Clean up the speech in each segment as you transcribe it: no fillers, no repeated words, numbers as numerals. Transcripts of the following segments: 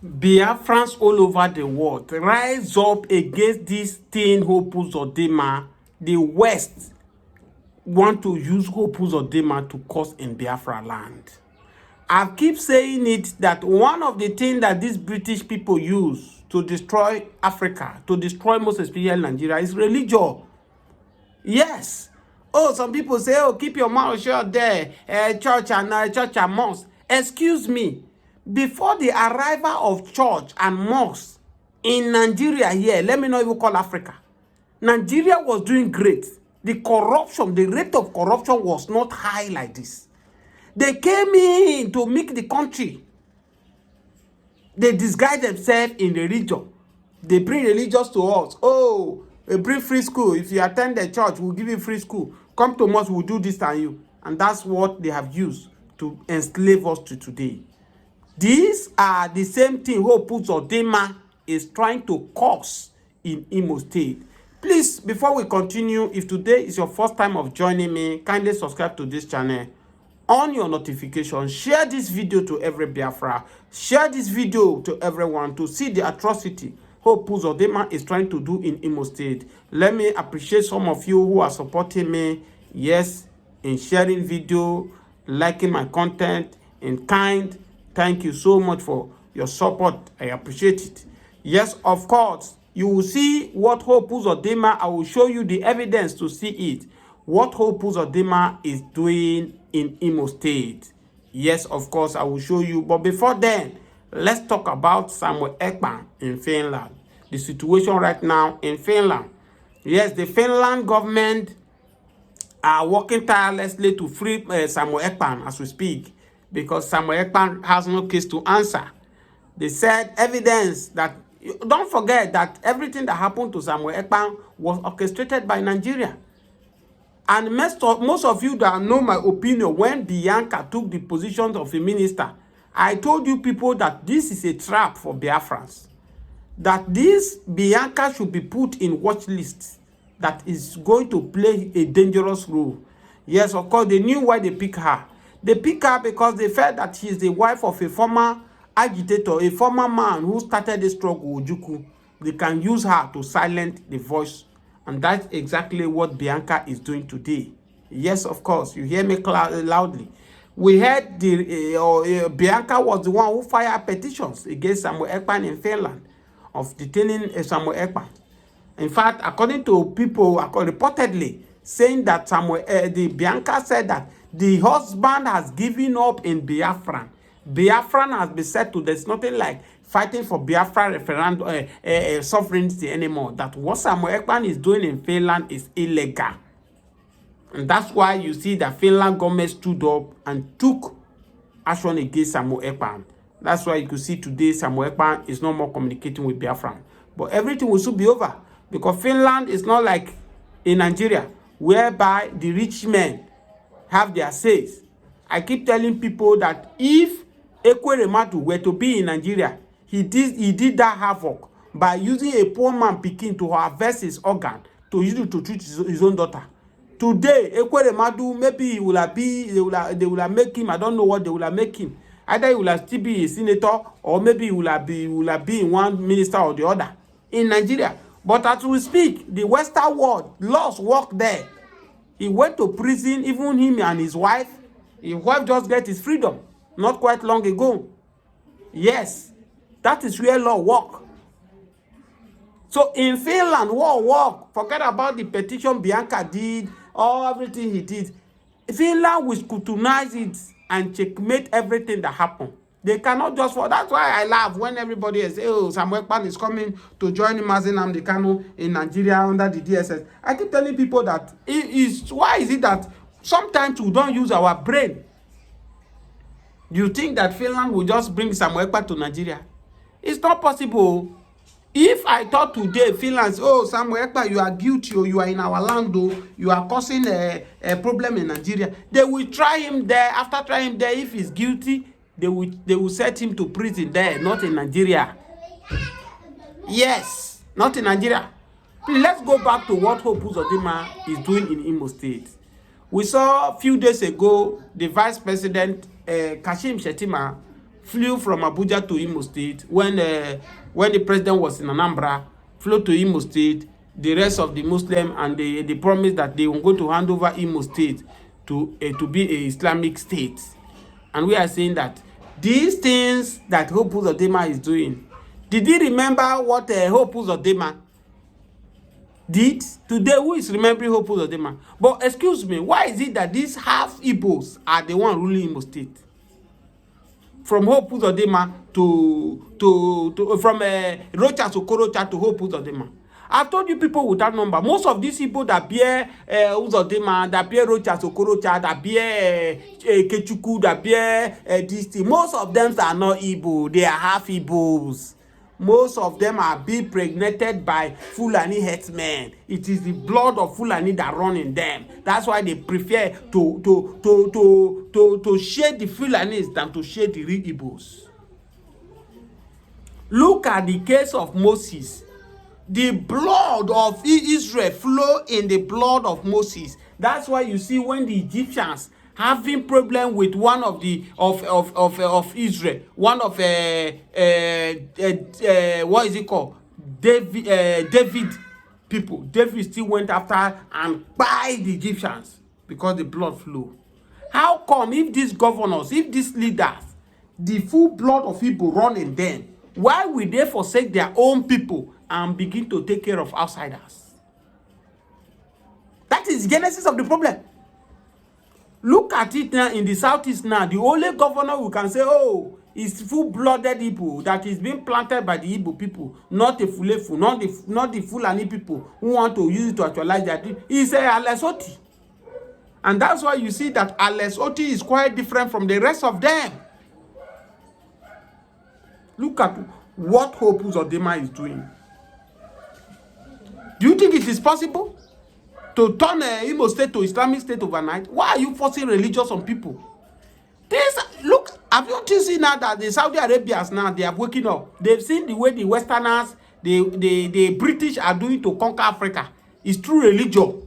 Biafrans all over the world rise up against this thing OJUKWU UZODIMA. The West want to use OJUKWU UZODIMA to cause in Biafra land. I keep saying it that one of the things that these British people use to destroy Africa, to destroy most especially Nigeria, is religion. Yes. Oh, some people say, oh, keep your mouth shut there, church and mosque. Excuse me. Before the arrival of church and mosque in Nigeria here, let me not even call Africa, Nigeria was doing great. The corruption, the rate of corruption was not high like this. They came in to make the country. They disguise themselves in religion. They bring religious to us. Oh, they bring free school. If you attend the church, we'll give you free school. Come to mosque, we'll do this and you. And that's what they have used to enslave us to today. These are the same thing OJUKWU UZODIMA is trying to cause in IMO State. Please, before we continue, if today is your first time of joining me, kindly subscribe to this channel. On your notification, share this video to every Biafra. Share this video to everyone to see the atrocity OJUKWU UZODIMA is trying to do in IMO State. Let me appreciate some of you who are supporting me, yes, in sharing video, liking my content, in kind. Thank you so much for your support. I appreciate it. Yes, of course, you will see what OJUKWU UZODIMA. I will show you the evidence to see it. What OJUKWU UZODIMA is doing in IMO State. Yes, of course, I will show you. But before then, let's talk about Samuel Epan in Finland. The situation right now in Finland. Yes, the Finland government are working tirelessly to free Samuel Epan as we speak, because Samuel Epan has no case to answer. They said evidence that, don't forget that everything that happened to Samuel Epan was orchestrated by Nigeria. And most of you that know my opinion, when BIANCA took the positions of a minister, I told you people that this is a trap for Biafrans. That this BIANCA should be put in watch list that is going to play a dangerous role. Yes, of course, they knew why they picked her. They picked her because they felt that she is the wife of a former agitator, a former man who started the struggle with OJUKWU. They can use her to silence the voice. And that's exactly what BIANCA is doing today. Yes, of course, you hear me loudly. We heard BIANCA was the one who fired petitions against Samuel Epan in Finland of detaining Samuel Epan. In fact, according to people, reportedly saying that the BIANCA said that the husband has given up in Biafra. Biafran has been said to, there's nothing like fighting for Biafra referendum sovereignty anymore. That what Samuel Epan is doing in Finland is illegal. And that's why you see that Finland government stood up and took action against Samuel Epan. That's why you could see today Samuel Epan is no more communicating with Biafran. But everything will soon be over, because Finland is not like in Nigeria, whereby the rich men have their says. I keep telling people that if Ekweremadu were to be in Nigeria, he did that havoc by using a poor man picking to harvest his organ to use it to treat his own daughter. Today, Ekweremadu, maybe he will have they will have make him, I don't know what they will have make him. Either he will have still be a senator, or maybe he will have be in one minister or the other in Nigeria. But as we speak, the Western world laws work there. He went to prison, even him and his wife. His wife just got his freedom not quite long ago. Yes, that is where law work. So in Finland, war work. Forget about the petition BIANCA did, or everything he did. Finland will scrutinize it and checkmate everything that happened. They cannot just for that's why I laugh when everybody says, oh, Samuel Epan is coming to join Nnamdi Kanu in Nigeria under the DSS. I keep telling people that why is it that sometimes we don't use our brain? You think that Finland will just bring Samuel Epan to Nigeria? It's not possible. If I thought today Finland, oh, Samuel Epan, you are guilty, or you are in our land, or you are causing a problem in Nigeria, they will try him there. After trying him there, if he's guilty, they will set him to prison there, not in Nigeria. Yes, not in Nigeria. Please, let's go back to what OJUKWU UZODIMA is doing in IMO State. We saw a few days ago the Vice President Kashim Shettima flew from Abuja to Imo State when the president was in Anambra, flew to Imo State. The rest of the Muslim, and they promised that they were going to hand over Imo State to be a Islamic state. And we are saying that these things that Hope Uzodima is doing, did you remember what Hope Uzodima did? Today, who is remembering Hope Uzodima? But excuse me, why is it that these half Igbos are the one ruling Imo State? From Hope Uzodima from Rocha to Korocha to Hope Uzodima. I've told you people with that number. Most of these people that bear Uzodima, that bear Rocha Sokorocha, that bear Kechuku, that bear this thing, most of them are not Igbo. They are half Igbos. Most of them are being pregnated by Fulani headsmen. It is the blood of Fulani that run in them. That's why they prefer to shade the Fulanis than to shade the real Igbos. Look at the case of Moses. The blood of Israel flow in the blood of Moses. That's why you see when the Egyptians having problem with one of the of Israel, one of what is it called? David people. David still went after and buy the Egyptians because the blood flow. How come if these governors, if these leaders, the full blood of people run in them, why will they forsake their own people and begin to take care of outsiders? That is the genesis of the problem. Look at it now in the southeast now. The only governor who can say, oh, it's full-blooded Igbo that is being planted by the Igbo people, not the Fulefu, not the Fulani people who want to use it to actualize their dream, is Alex Oti. And that's why you see that Alex Oti is quite different from the rest of them. Look at what Hope Uzodima is doing. Do you think it is possible to turn Imo State to Islamic State overnight? Why are you forcing religious on people? Look, have you seen now that the Saudi Arabians now, they are waking up? They've seen the way the Westerners, the British are doing to conquer Africa. It's through religion.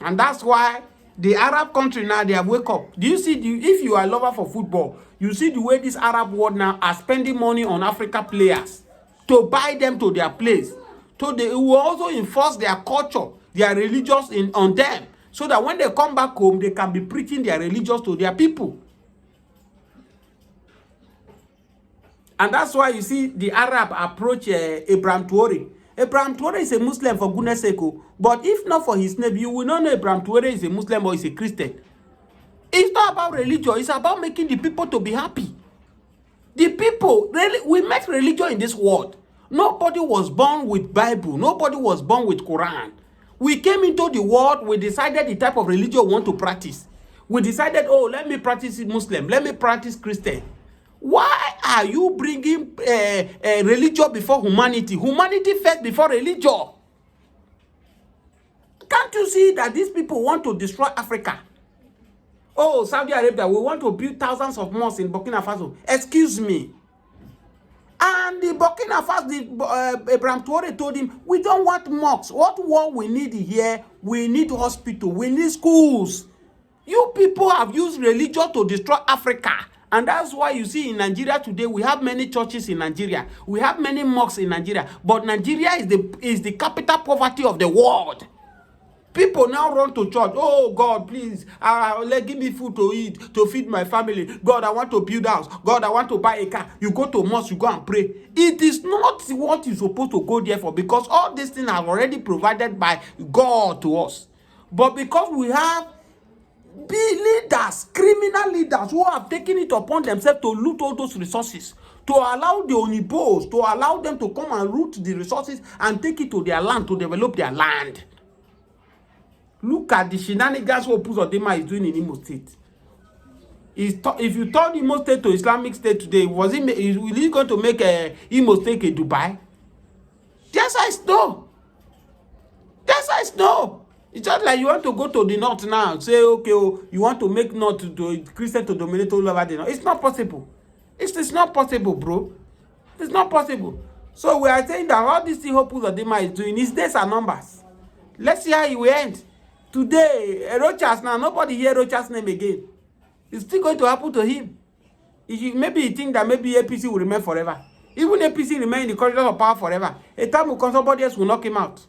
And that's why the Arab country now, they have wake up. Do you see, if you are a lover for football, you see the way this Arab world now are spending money on Africa players to buy them to their place. So they will also enforce their culture, their religions on them, so that when they come back home, they can be preaching their religions to their people. And that's why you see the Arab approach Abraham Traore. Abraham Traore is a Muslim for goodness sake, but if not for his name, you will not know Abraham Traore is a Muslim or is a Christian. It's not about religion, it's about making the people to be happy. The people, really, we met religion in this world. Nobody was born with Bible. Nobody was born with Quran. We came into the world, we decided the type of religion we want to practice. We decided, oh, let me practice Muslim, let me practice Christian. Why are you bringing religion before humanity? Humanity first before religion. Can't you see that these people want to destroy Africa? Oh, Saudi Arabia, we want to build thousands of mosques in Burkina Faso. Excuse me. And the Burkina Faso, Abraham Traore told him, we don't want mosques. What we need here, we need hospital, we need schools. You people have used religion to destroy Africa. And that's why you see in Nigeria today, we have many churches in Nigeria. We have many mosques in Nigeria. But Nigeria is the capital poverty of the world. People now run to church. Oh, God, please, give me food to eat, to feed my family. God, I want to build a house. God, I want to buy a car. You go to mosque, you go and pray. It is not what you're supposed to go there for, because all these things are already provided by God to us. But because we have leaders, criminal leaders, who have taken it upon themselves to loot all those resources, to allow the Onibos, to allow them to come and root the resources and take it to their land, to develop their land. Look at the shenanigans what Uzodima is doing in Imo State. If you turn Imo State to Islamic State today, will he going to make Imo State a Dubai? The answer is no. The answer is no. It's just like you want to go to the north now, say, okay, oh, you want to make north to Christian to dominate all over the north. It's not possible. It's not possible, bro. It's not possible. So we are saying that all this thing Hope Uzodima is doing is days and numbers. Let's see how it will end. Today, Rochas now, nobody hear Rochas' name again. It's still going to happen to him. Maybe you think that maybe APC will remain forever. Even APC remain in the corridor of power forever. A time will come, somebody else will knock him out.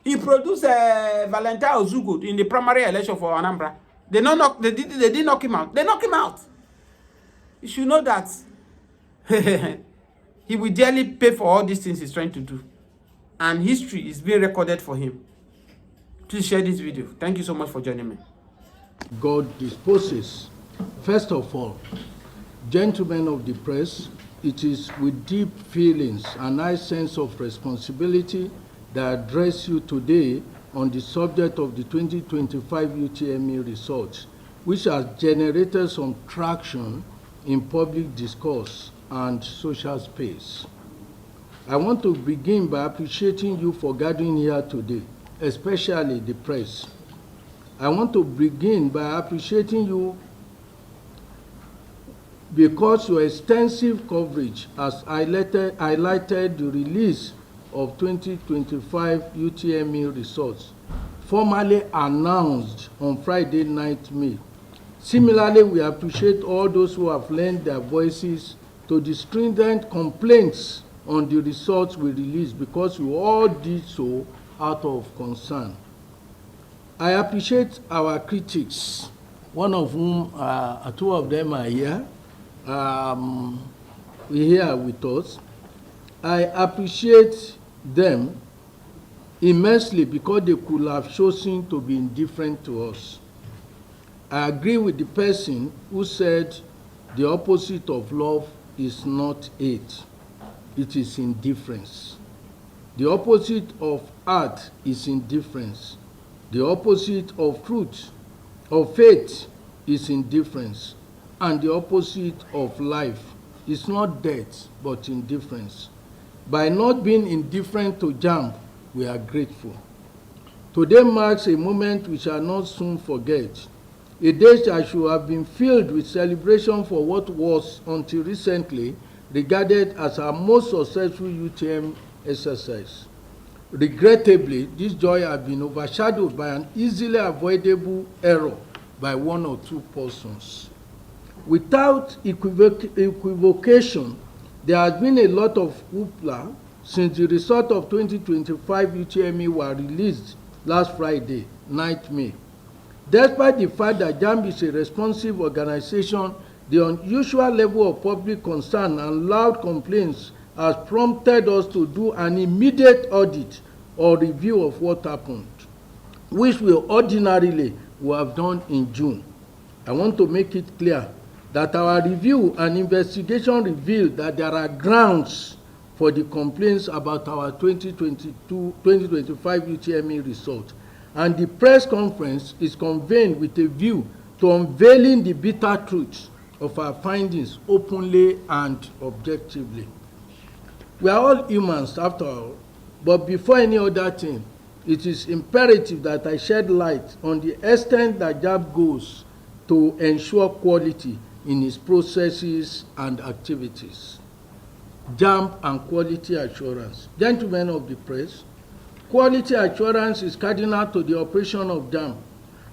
He produced Valentine Ozugo in the primary election for Anambra. They didn't knock him out. They knocked him out. You should know that he will dearly pay for all these things he's trying to do. And history is being recorded for him. Please share this video. Thank you so much for joining me. God disposes. First of all, gentlemen of the press, it is with deep feelings and high sense of responsibility that I address you today on the subject of the 2025 UTME results, which has generated some traction in public discourse and social space. I want to begin by appreciating you for gathering here today, especially the press. I want to begin by appreciating you because your extensive coverage has highlighted the release of 2025 UTME results, formally announced on Friday night, May. Similarly, we appreciate all those who have lent their voices to the stringent complaints on the results we released, because we all did so out of concern. I appreciate our critics, one of whom, two of them are here. We're here with us. I appreciate them immensely because they could have chosen to be indifferent to us. I agree with the person who said the opposite of love is not hate, it is indifference. The opposite of art is indifference. The opposite of truth, of faith, is indifference. And the opposite of life is not death, but indifference. By not being indifferent to JAMB, we are grateful. Today marks a moment we shall not soon forget, a day that should have been filled with celebration for what was, until recently, regarded as our most successful UTM exercise. Regrettably, this joy has been overshadowed by an easily avoidable error by one or two persons. Without equivocation, there has been a lot of hoopla since the result of 2025 UTME were released last Friday, 9th May. Despite the fact that JAMB is a responsive organization, the unusual level of public concern and loud complaints has prompted us to do an immediate audit or review of what happened, which we ordinarily would have done in June. I want to make it clear that our review and investigation revealed that there are grounds for the complaints about our 2025 UTME result, and the press conference is convened with a view to unveiling the bitter truth of our findings openly and objectively. We are all humans after all, but before any other thing, it is imperative that I shed light on the extent that JAMB goes to ensure quality in its processes and activities. JAMB and quality assurance. Gentlemen of the press, quality assurance is cardinal to the operation of JAMB.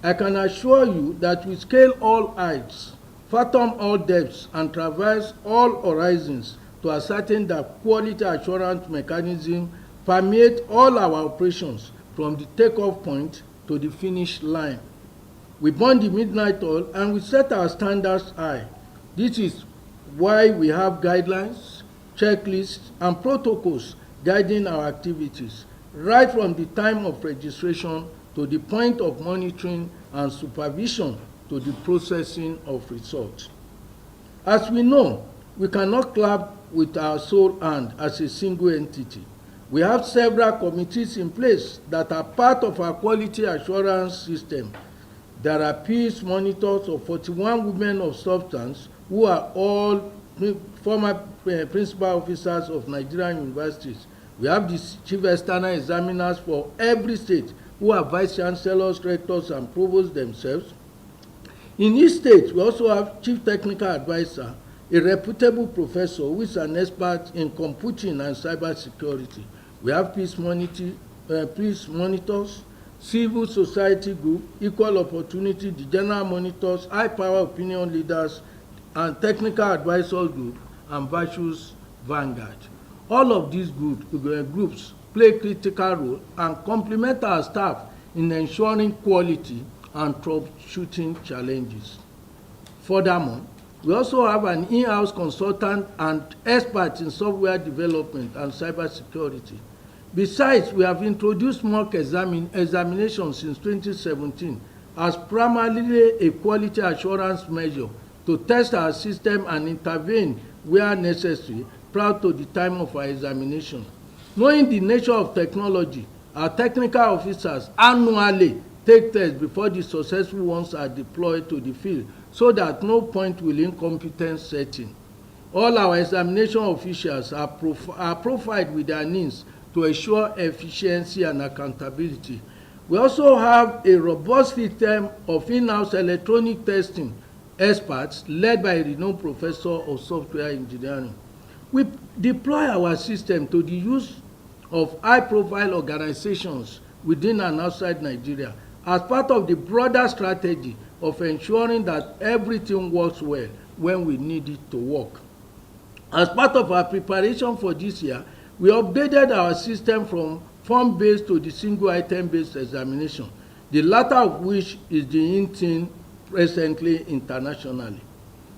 I can assure you that we scale all heights, fathom all depths, and traverse all horizons to ascertain that quality assurance mechanism permeate all our operations from the takeoff point to the finish line. We burn the midnight oil and we set our standards high. This is why we have guidelines, checklists, and protocols guiding our activities, right from the time of registration to the point of monitoring and supervision to the processing of results. As we know, we cannot clap with our sole hand as a single entity. We have several committees in place that are part of our quality assurance system. There are peace monitors of 41 women of substance who are all former principal officers of Nigerian universities. We have the chief external examiners for every state who are vice chancellors, rectors, and provosts themselves. In each state, we also have chief technical advisor, a reputable professor who is an expert in computing and cybersecurity. We have peace monitors, civil society group, equal opportunity, the general monitors, high power opinion leaders, and Technical Advisors Group, and Virtues Vanguard. All of these groups play critical role and complement our staff in ensuring quality and troubleshooting challenges. Furthermore, we also have an in-house consultant and expert in software development and cybersecurity. Besides, we have introduced mock examinations since 2017 as primarily a quality assurance measure to test our system and intervene where necessary prior to the time of our examination. Knowing the nature of technology, our technical officers annually take tests before the successful ones are deployed to the field so that no point will incompetence set in. All our examination officials are profiled with their needs to ensure efficiency and accountability. We also have a robust system of in-house electronic testing experts led by a renowned professor of software engineering. We deploy our system to the use of high-profile organizations within and outside Nigeria as part of the broader strategy of ensuring that everything works well when we need it to work. As part of our preparation for this year, we updated our system from form-based to the single item-based examination, the latter of which is the in thing presently internationally.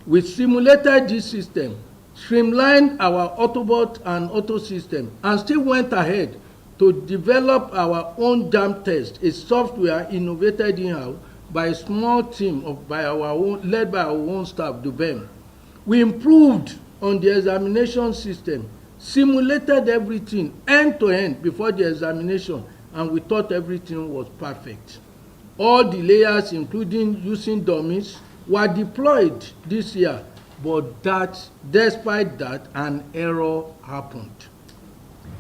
We simulated this system, streamlined our Autobot and Auto system, and still went ahead to develop our own JAMB test, a software innovated in-house by a small team led by our own staff, the BEM. We improved on the examination system, simulated everything end-to-end before the examination, and we thought everything was perfect. All the layers, including using dummies, were deployed this year, but despite that, an error happened.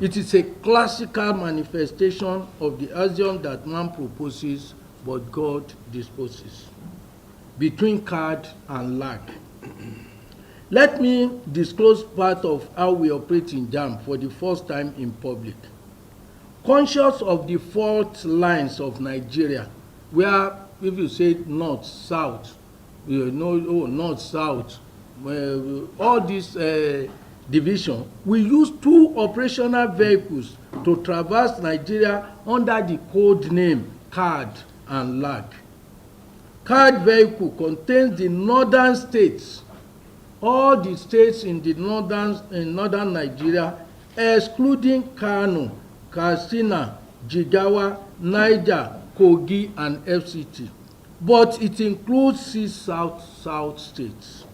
It is a classical manifestation of the axiom that man proposes, but God disposes, between card and lag. Let me disclose part of how we operate in JAMB for the first time in public. Conscious of the fault lines of Nigeria, where if you say north, south, you know, north, south, all this division, we use two operational vehicles to traverse Nigeria under the code name CARD and LAG. CARD vehicle contains the northern states, all the states in northern Nigeria, excluding Kano, Katsina, Jigawa, Niger, Kogi, and FCT, but it includes 6 south states.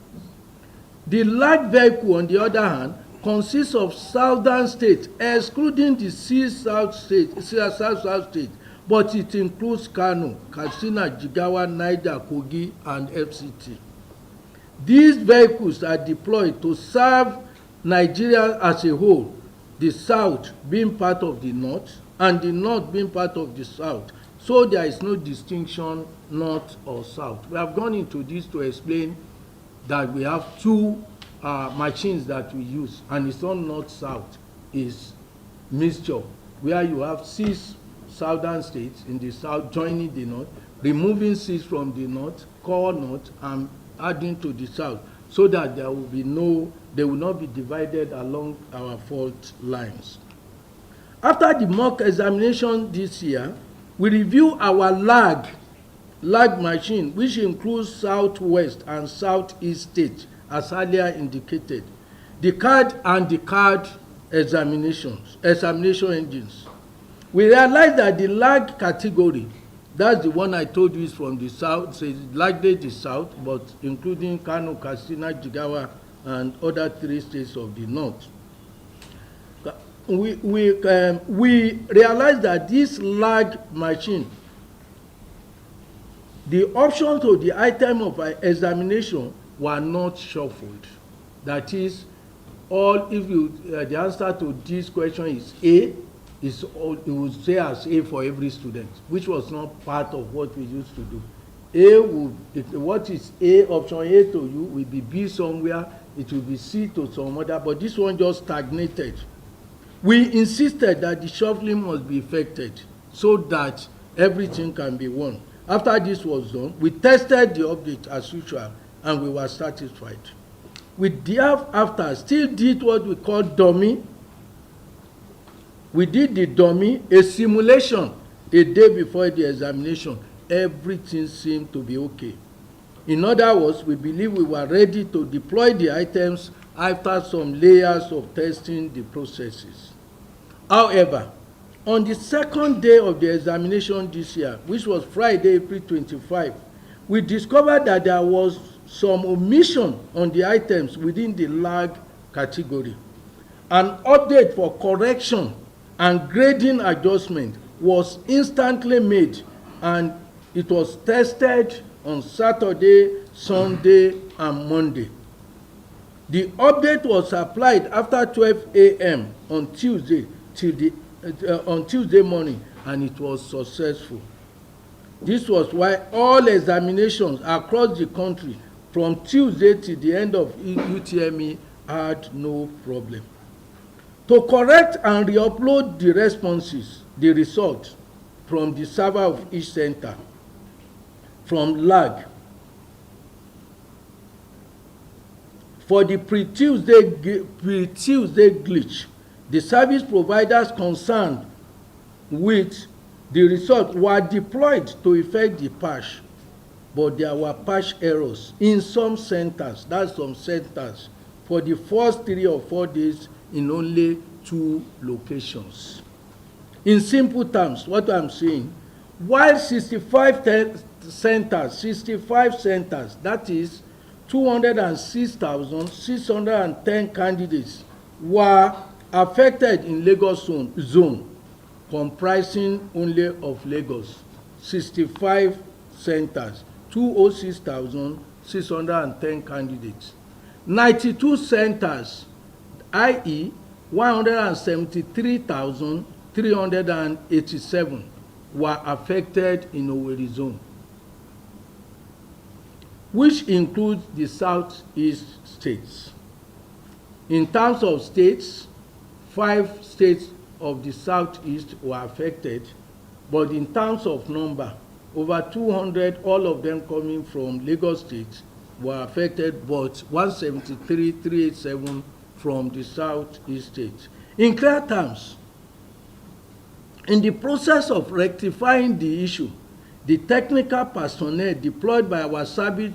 The LAG vehicle, on the other hand, consists of southern states, excluding the 6 south states, but it includes Kano, Katsina, Jigawa, Niger, Kogi, and FCT. These vehicles are deployed to serve Nigeria as a whole, the south being part of the north and the north being part of the south, so there is no distinction north or south. We have gone into this to explain that we have two machines that we use, and it's not north-south, it's mixture, where you have 6 southern states in the south joining the north, removing 6 from the north, core north, and adding to the south, so that there will be they will not be divided along our fault lines. After the mock examination this year, we review our lag machine, which includes southwest and southeast states, as earlier indicated, the CARD and the CARD examination engines. We realized that the lag category, that's the one I told you is from the south, so it's likely the south, but including Kano, Katsina, Jigawa, and other 3 states of the north. We realized that this lag machine, the options to the item of examination were not shuffled. That is, the answer to this question is A, you would say as A for every student, which was not part of what we used to do. What is A, option A to you, will be B somewhere, it will be C to some other, but this one just stagnated. We insisted that the shuffling must be effected so that everything can be won. After this was done, we tested the update as usual, and we were satisfied. We thereafter still did what we call dummy. We did the dummy, a simulation, a day before the examination. Everything seemed to be okay. In other words, we believe we were ready to deploy the items after some layers of testing the processes. However, on the second day of the examination this year, which was Friday, April 25, we discovered that there was some omission on the items within the lag category. An update for correction and grading adjustment was instantly made, and it was tested on Saturday, Sunday, and Monday. The update was applied after 12 a.m. on Tuesday on Tuesday morning, and it was successful. This was why all examinations across the country from Tuesday to the end of UTME had no problem. To correct and re-upload the responses, the results from the server of each center, from lag, for the pre-Tuesday glitch, the service providers concerned with the result were deployed to effect the patch, but there were patch errors in some centers, that's some centers, for the first 3 or 4 days in only 2 locations. In simple terms, what I'm saying, while 65 centers, that is 206,610 candidates were affected in Lagos zone, comprising only of Lagos, 65 centers, 206,610 candidates. 92 centers, i.e. 173,387 were affected in Owerri zone, which includes the southeast states. In terms of states, 5 states of the southeast were affected, but in terms of number, over 200, all of them coming from Lagos State, were affected, but 173,387 from the southeast states. In clear terms, in the process of rectifying the issue, the technical personnel deployed by our service